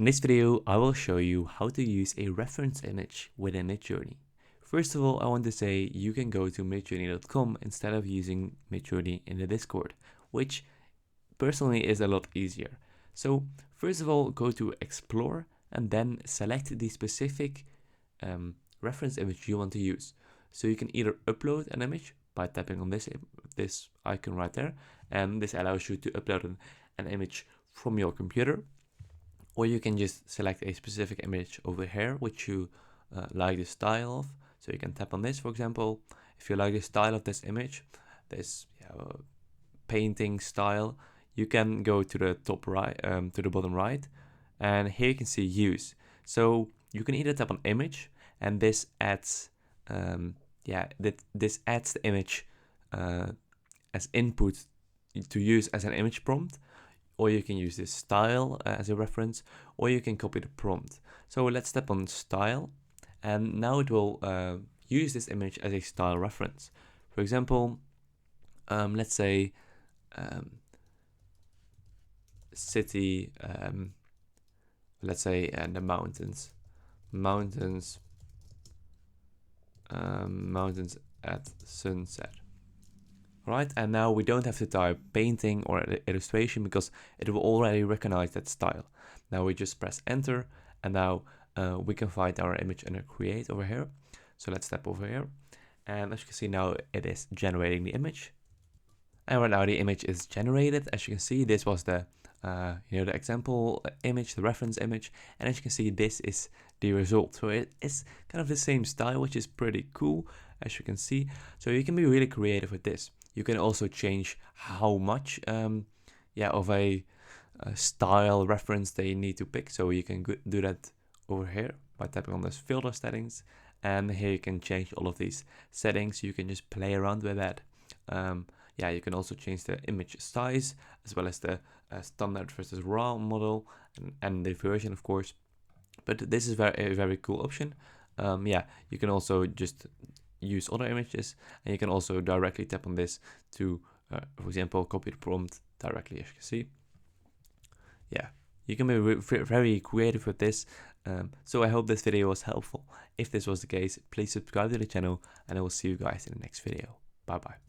In this video, I will show you how to use a reference image within Midjourney. First of all, I want to say you can go to midjourney.com instead of using Midjourney in the Discord, which personally is a lot easier. So first of all, go to Explore and then select the specific reference image you want to use. So you can either upload an image by tapping on this icon right there, and this allows you to upload an image from your computer, or you can just select a specific image over here which you like the style of. So you can tap on this, for example. If you like the style of this image, this painting style, you can go to the top right, to the bottom right, and here you can see use. So you can either tap on image, and this adds this adds the image as input to use as an image prompt, or you can use this style as a reference, or you can copy the prompt. So let's tap on style, and now it will use this image as a style reference. For example, let's say city, let's say the mountains at sunset. Right, and now we don't have to type painting or illustration because it will already recognize that style. Now we just press enter, and now we can find our image under create over here. So let's step over here, and as you can see, now it is generating the image. And right now the image is generated. As you can see, this was the the example image, the reference image, and as you can see, this is the result. So it is kind of the same style, which is pretty cool, as you can see. So you can be really creative with this. You can also change how much of a style reference they need to pick. So you can do that over here by tapping on this filter settings, and here you can change all of these settings. You can just play around with that. You can also change the image size as well as the standard versus raw model and the version, of course. But this is a very cool option. You can also just use other images, and you can also directly tap on this to, for example, copy the prompt directly, as you can see. You can be very creative with this. So I hope this video was helpful. If this was the case, please subscribe to the channel, and I will see you guys in the next video. Bye bye.